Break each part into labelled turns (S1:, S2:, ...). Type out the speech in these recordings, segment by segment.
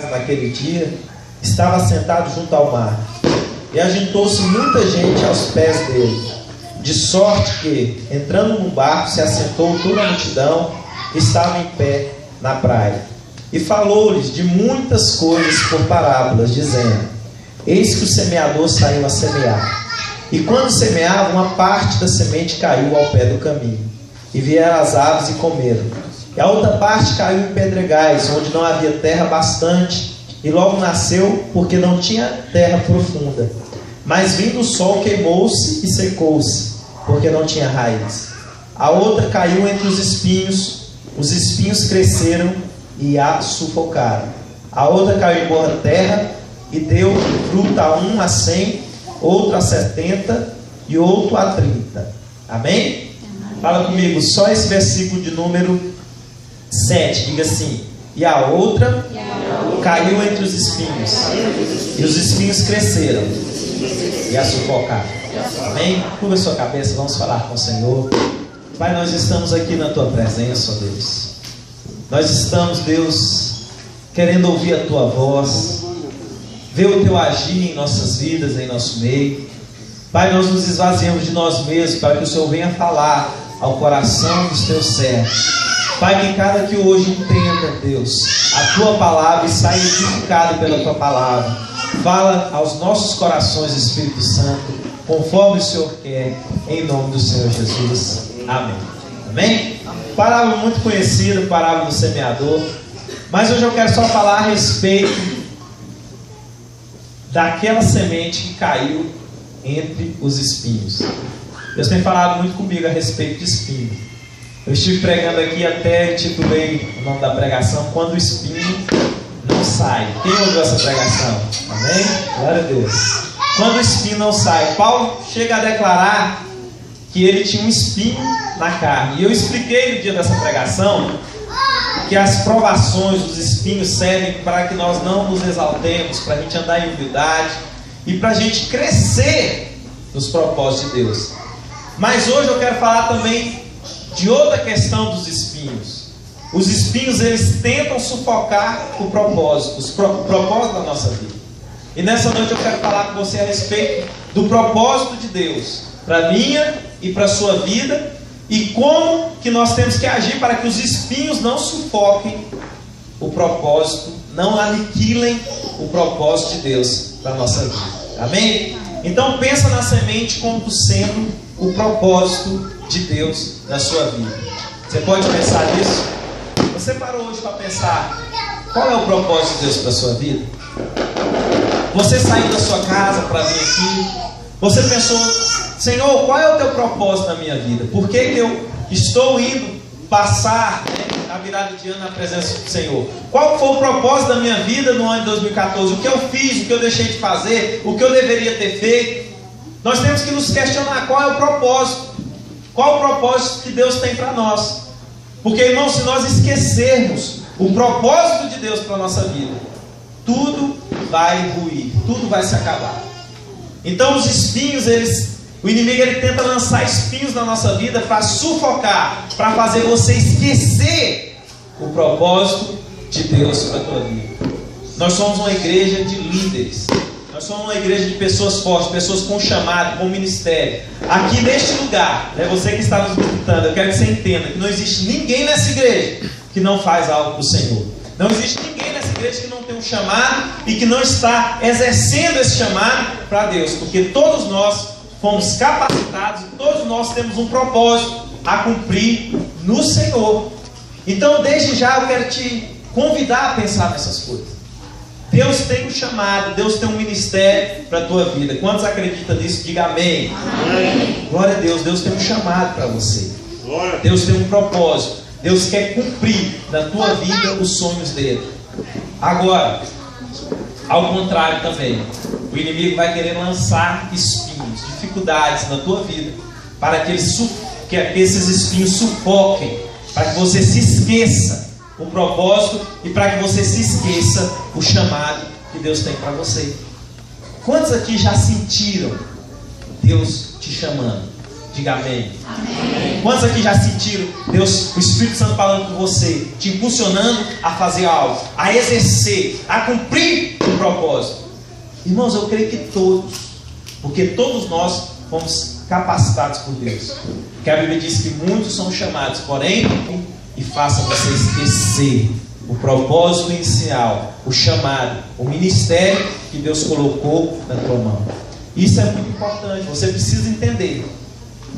S1: Naquele dia, estava sentado junto ao mar, e ajuntou-se muita gente aos pés dele, de sorte que, entrando num barco, se assentou toda a multidão que estava em pé na praia. E falou-lhes de muitas coisas por parábolas, dizendo: eis que o semeador saiu a semear. E quando semeava, uma parte da semente caiu ao pé do caminho, e vieram as aves e comeram. E a outra parte caiu em pedregais, onde não havia terra bastante, e logo nasceu, porque não tinha terra profunda. Mas vindo o sol, queimou-se e secou-se, porque não tinha raiz. A outra caiu entre os espinhos cresceram e a sufocaram. A outra caiu em boa terra, e deu fruta a 1 a 100, outro a 70 e outro a 30. Amém? Fala comigo, só esse versículo de número 7, diga assim: e a outra caiu entre os espinhos, e os espinhos cresceram e a sufocaram. Amém? Curva a sua cabeça, vamos falar com o Senhor. Pai, nós estamos aqui na Tua presença, ó Deus. Nós estamos, Deus, querendo ouvir a Tua voz, ver o Teu agir em nossas vidas, em nosso meio. Pai, nós nos esvaziamos de nós mesmos para que o Senhor venha falar ao coração dos Teus servos. Pai, que cada que hoje entenda, Deus, a Tua palavra e saia edificado pela Tua palavra. Fala aos nossos corações, Espírito Santo, conforme o Senhor quer, em nome do Senhor Jesus. Amém. Amém? Parábola muito conhecida, parábola do semeador. Mas hoje eu quero só falar a respeito daquela semente que caiu entre os espinhos. Deus tem falado muito comigo a respeito de espinho. Eu estive pregando aqui, até titulei o nome da pregação: quando o espinho não sai. Quem ouviu essa pregação? Amém? Glória a Deus. Quando o espinho não sai, Paulo chega a declarar que ele tinha um espinho na carne. E eu expliquei no dia dessa pregação que as provações, os espinhos servem para que nós não nos exaltemos, para a gente andar em humildade e para a gente crescer nos propósitos de Deus. Mas hoje eu quero falar também de outra questão dos espinhos. Os espinhos, eles tentam sufocar o propósito, o propósito da nossa vida. E nessa noite eu quero falar com você a respeito do propósito de Deus para a minha e para a sua vida, e como que nós temos que agir para que os espinhos não sufoquem o propósito, não aniquilem o propósito de Deus para a nossa vida. Amém? Então pensa na semente como sendo o propósito de Deus na sua vida. Você pode pensar nisso? Você parou hoje para pensar qual é o propósito de Deus para a sua vida? Você saiu da sua casa para vir aqui, você pensou: Senhor, qual é o teu propósito na minha vida? Por que eu estou indo passar a virada de ano na presença do Senhor? Qual foi o propósito da minha vida no ano de 2014? O que eu fiz, o que eu deixei de fazer, o que eu deveria ter feito? Nós temos que nos questionar qual é o propósito. Qual o propósito que Deus tem para nós? Porque, irmão, se nós esquecermos o propósito de Deus para a nossa vida, tudo vai ruir, tudo vai se acabar. Então os espinhos, o inimigo ele tenta lançar espinhos na nossa vida para sufocar, para fazer você esquecer o propósito de Deus para a tua vida. Nós somos uma igreja de líderes. Nós somos uma igreja de pessoas fortes, pessoas com chamado, com ministério. Aqui neste lugar, você que está nos visitando, eu quero que você entenda que não existe ninguém nessa igreja que não faz algo para o Senhor. Não existe ninguém nessa igreja que não tem um chamado e que não está exercendo esse chamado para Deus. Porque todos nós fomos capacitados e todos nós temos um propósito a cumprir no Senhor. Então, desde já, eu quero te convidar a pensar nessas coisas. Deus tem um chamado, Deus tem um ministério para a tua vida. Quantos acreditam nisso? Diga amém. Amém. Glória a Deus, Deus tem um chamado para você. Deus tem um propósito. Deus quer cumprir na tua vida os sonhos dele. Agora, ao contrário também, o inimigo vai querer lançar espinhos, dificuldades na tua vida, para que esses espinhos sufoquem, para que você se esqueça o propósito e para que você se esqueça o chamado que Deus tem para você. Quantos aqui já sentiram Deus te chamando? Diga amém. Amém. Quantos aqui já sentiram Deus, o Espírito Santo falando com você, te impulsionando a fazer algo, a exercer, a cumprir o propósito? Irmãos, eu creio que todos, porque todos nós fomos capacitados por Deus. Porque a Bíblia diz que muitos são chamados, porém, e faça você esquecer o propósito inicial, o chamado, o ministério que Deus colocou na tua mão. Isso é muito importante. Você precisa entender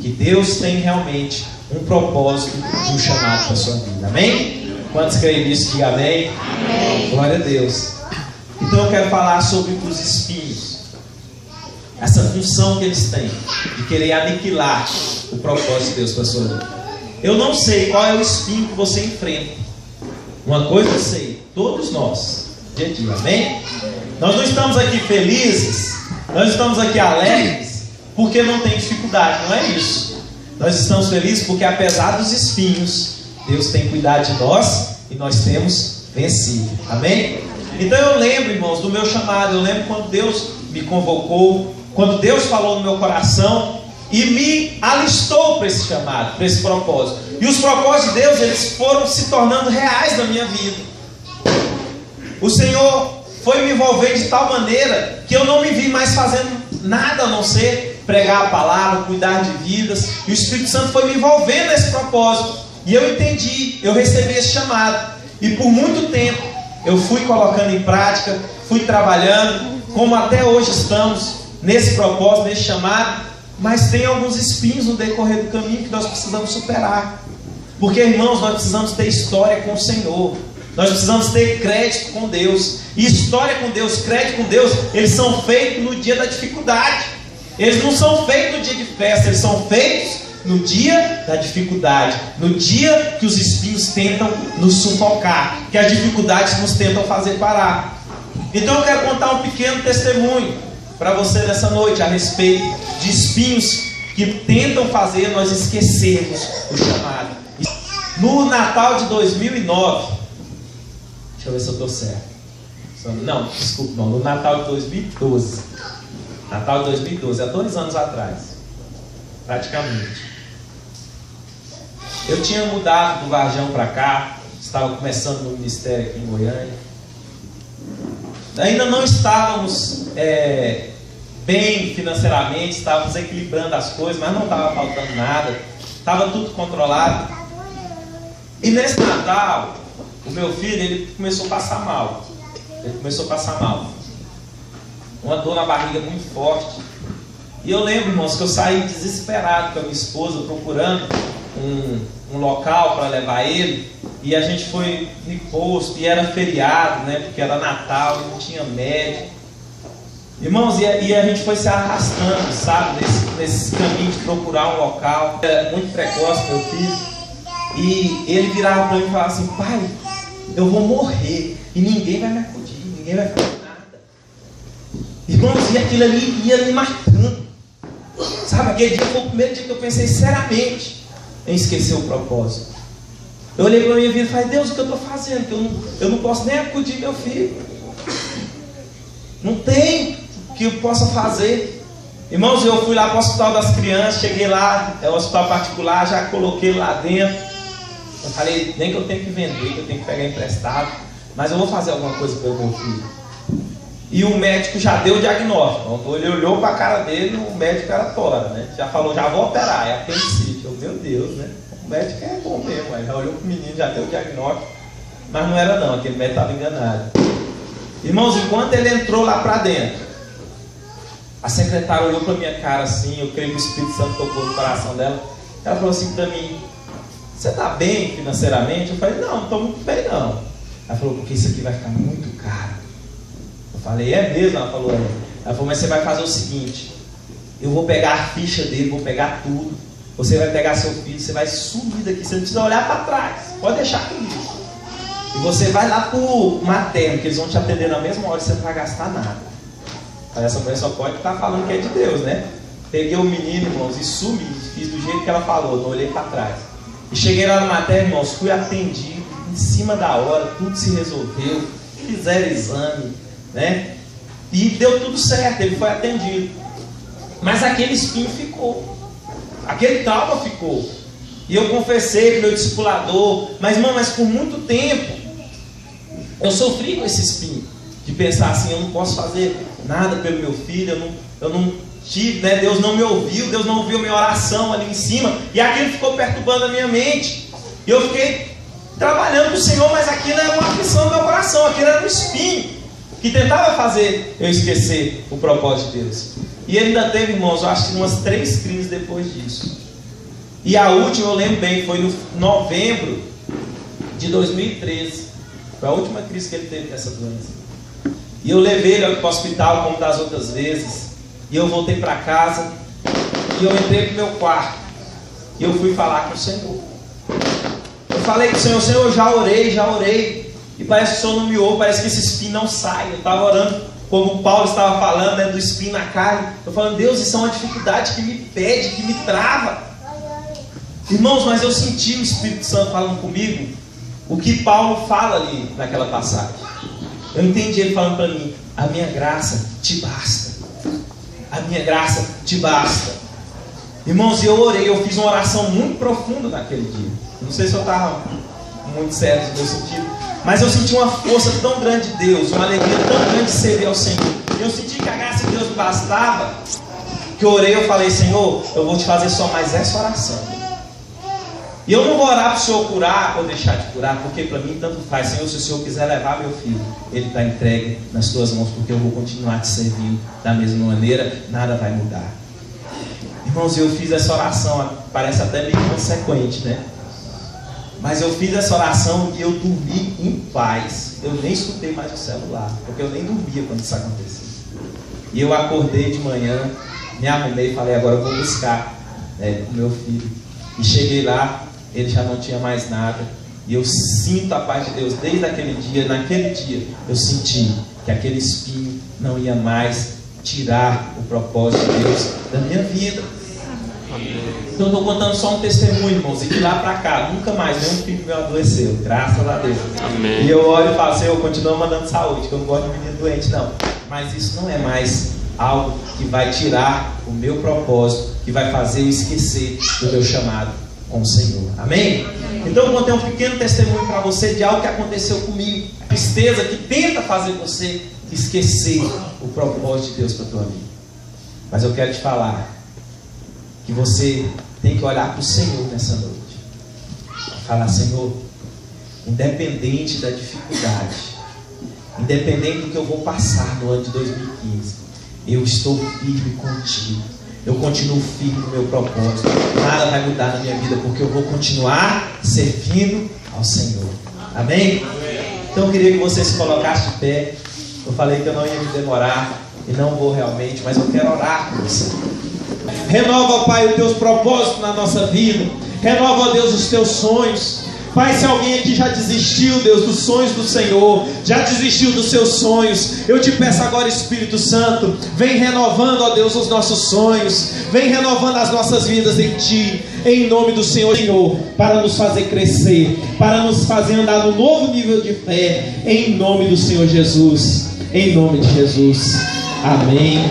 S1: que Deus tem realmente um propósito e um chamado para a sua vida. Amém? Quantos creem nisso? Diga amém. Amém. Glória a Deus. Então eu quero falar sobre os espinhos. Essa função que eles têm de querer aniquilar o propósito de Deus para a sua vida. Eu não sei qual é o espinho que você enfrenta. Uma coisa eu sei, todos nós, dia a dia, amém? Nós não estamos aqui felizes, nós estamos aqui alegres porque não tem dificuldade, não é isso. Nós estamos felizes porque apesar dos espinhos, Deus tem cuidado de nós e nós temos vencido, amém? Então eu lembro, irmãos, do meu chamado. Eu lembro quando Deus me convocou, quando Deus falou no meu coração e me alistou para esse chamado, para esse propósito. E os propósitos de Deus, eles foram se tornando reais na minha vida. O Senhor foi me envolvendo de tal maneira que eu não me vi mais fazendo nada a não ser pregar a palavra, cuidar de vidas. E o Espírito Santo foi me envolvendo nesse propósito. E eu entendi, eu recebi esse chamado. E por muito tempo eu fui colocando em prática, fui trabalhando, como até hoje estamos nesse propósito, nesse chamado. Mas tem alguns espinhos no decorrer do caminho que nós precisamos superar. Porque, irmãos, nós precisamos ter história com o Senhor. Nós precisamos ter crédito com Deus. E história com Deus, crédito com Deus, eles são feitos no dia da dificuldade. Eles não são feitos no dia de festa, eles são feitos no dia da dificuldade. No dia que os espinhos tentam nos sufocar, que as dificuldades nos tentam fazer parar. Então eu quero contar um pequeno testemunho para você nessa noite a respeito de espinhos que tentam fazer nós esquecermos o chamado. No Natal de 2009, deixa eu ver se eu estou certo. Não, desculpa, não. No Natal de 2012. Natal de 2012, há 2 anos atrás, praticamente. Eu tinha mudado do Varjão para cá, estava começando no ministério aqui em Goiânia. Ainda não estávamos bem financeiramente, estávamos equilibrando as coisas, mas não estava faltando nada, estava tudo controlado. E nesse Natal, o meu filho, ele começou a passar mal. Uma dor na barriga muito forte. E eu lembro, irmãos, que eu saí desesperado com a minha esposa, procurando um local para levar ele. E a gente foi no posto, e era feriado, né? Porque era Natal, e não tinha médico. Irmãos, e a gente foi se arrastando, sabe? Nesse caminho de procurar um local. Era muito precoce, meu filho. E ele virava para mim e falava assim: pai, eu vou morrer e ninguém vai me acudir, ninguém vai fazer nada. Irmãos, e aquilo ali ia me marcando. Sabe, aquele dia foi o primeiro dia que eu pensei seriamente em esquecer o propósito. Eu olhei para a minha vida e falei: Deus, o que eu estou fazendo? Que eu não posso nem acudir meu filho. Não tem o que eu possa fazer. Irmãos, eu fui lá para o hospital das crianças, cheguei lá, é um hospital particular, já coloquei lá dentro. Eu falei: nem que eu tenho que vender, que eu tenho que pegar emprestado, mas eu vou fazer alguma coisa pelo meu filho. E o médico já deu o diagnóstico. Então, ele olhou para a cara dele, o médico era tora, né? Já falou: já vou operar, é apendicite. Eu, meu Deus, né? O médico é bom mesmo, ele já olhou para o menino, já deu o diagnóstico, mas não era não, aquele médico estava enganado. Irmãos, enquanto ele entrou lá para dentro, a secretária olhou para minha cara assim, eu creio que o Espírito Santo tocou no coração dela. Ela falou assim para mim: você está bem financeiramente? Eu falei: não estou muito bem não. Ela falou: porque isso aqui vai ficar muito caro. Eu falei: é mesmo? Ela falou: é. Ela falou: mas você vai fazer o seguinte, eu vou pegar a ficha dele, vou pegar tudo, você vai pegar seu filho, você vai sumir daqui, você não precisa olhar para trás, pode deixar comigo. E você vai lá para o materno, que eles vão te atender na mesma hora, você não vai gastar nada. Aí essa mulher só pode estar falando que é de Deus, né? Peguei o menino, irmãos, e sumi, fiz do jeito que ela falou, não olhei para trás. E cheguei lá no materno, irmãos, fui atendido, em cima da hora, tudo se resolveu, fizeram exame, né? E deu tudo certo, ele foi atendido. Mas aquele espinho ficou. Aquele trauma ficou. E eu confessei para o meu discipulador, mas irmão, por muito tempo eu sofri com esse espinho, de pensar assim, eu não posso fazer nada pelo meu filho, eu não tive, né? Deus não me ouviu, Deus não ouviu minha oração ali em cima, e aquilo ficou perturbando a minha mente, e eu fiquei trabalhando com o Senhor, mas aquilo era uma aflição do meu coração, aquilo era um espinho, que tentava fazer eu esquecer o propósito de Deus. E ele ainda teve, irmãos, eu acho que umas 3 crises depois disso. E a última, eu lembro bem, foi no novembro de 2013. Foi a última crise que ele teve dessa doença. E eu levei ele para o hospital, como das outras vezes. E eu voltei para casa. E eu entrei no meu quarto. E eu fui falar com o Senhor. Eu falei com o Senhor, Senhor, eu já orei. E parece que o Senhor não me ouve, parece que esse espinho não sai. Eu estava orando, como o Paulo estava falando, né, do espinho na carne. Eu falando, Deus, isso é uma dificuldade que me pede, que me trava. Irmãos, mas eu senti o Espírito Santo falando comigo o que Paulo fala ali naquela passagem. Eu entendi ele falando para mim, a minha graça te basta. A minha graça te basta. Irmãos, eu orei, eu fiz uma oração muito profunda naquele dia. Não sei se eu estava muito sério no meu sentido, mas eu senti uma força tão grande de Deus, uma alegria tão grande de servir ao Senhor. Eu senti que a graça de Deus me bastava, que eu orei, eu falei, Senhor, eu vou te fazer só mais essa oração. E eu não vou orar para o Senhor curar ou deixar de curar, porque para mim tanto faz. Senhor, se o Senhor quiser levar meu filho, ele está entregue nas tuas mãos, porque eu vou continuar te servindo da mesma maneira, nada vai mudar. Irmãos, eu fiz essa oração, parece até meio inconsequente, né? Mas eu fiz essa oração e eu dormi em paz. Eu nem escutei mais o celular, porque eu nem dormia quando isso acontecia. E eu acordei de manhã, me arrumei e falei, agora eu vou buscar o meu filho. E cheguei lá, ele já não tinha mais nada. E eu sinto a paz de Deus desde aquele dia. Naquele dia eu senti que aquele espinho não ia mais tirar o propósito de Deus da minha vida. Então eu estou contando só um testemunho, irmãos. E de lá para cá, nunca mais nenhum filho meu adoeceu, graças a Deus. Amém. E eu olho e falo, Senhor, eu continuo mandando saúde, que eu não gosto de menino doente, não. Mas isso não é mais algo que vai tirar o meu propósito, que vai fazer eu esquecer do meu chamado com o Senhor. Amém? Então eu contei um pequeno testemunho para você de algo que aconteceu comigo. Tristeza que tenta fazer você esquecer o propósito de Deus para a tua vida. Mas eu quero te falar que você tem que olhar para o Senhor nessa noite. Falar, Senhor, independente da dificuldade, independente do que eu vou passar no ano de 2015, eu estou firme contigo. Eu continuo firme no meu propósito. Nada vai mudar na minha vida, porque eu vou continuar servindo ao Senhor. Amém? Então eu queria que você se colocasse de pé. Eu falei que eu não ia me demorar, e não vou realmente, mas eu quero orar por você. Renova, Pai, os teus propósitos na nossa vida. Renova, Deus, os teus sonhos. Pai, se alguém aqui já desistiu, Deus, dos sonhos do Senhor, já desistiu dos seus sonhos, eu te peço agora, Espírito Santo, vem renovando, ó Deus, os nossos sonhos, vem renovando as nossas vidas em Ti, em nome do Senhor, para nos fazer crescer, para nos fazer andar num novo nível de fé, em nome do Senhor Jesus, em nome de Jesus. Amém,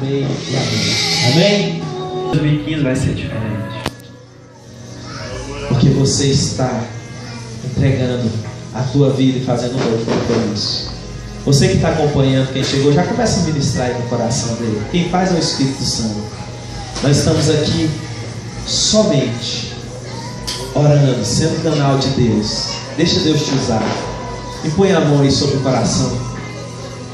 S1: amém e amém. Amém? 2015 vai ser diferente. Porque você está entregando a tua vida e fazendo um novo compromisso. Você que está acompanhando, quem chegou, já começa a ministrar aí no coração dele. Quem faz é o Espírito Santo. Nós estamos aqui somente orando, sendo canal de Deus. Deixa Deus te usar. E põe a mão aí sobre o coração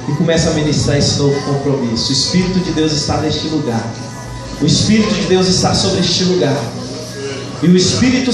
S1: e começa a ministrar esse novo compromisso. O Espírito de Deus está neste lugar. O Espírito de Deus está sobre este lugar. E o Espírito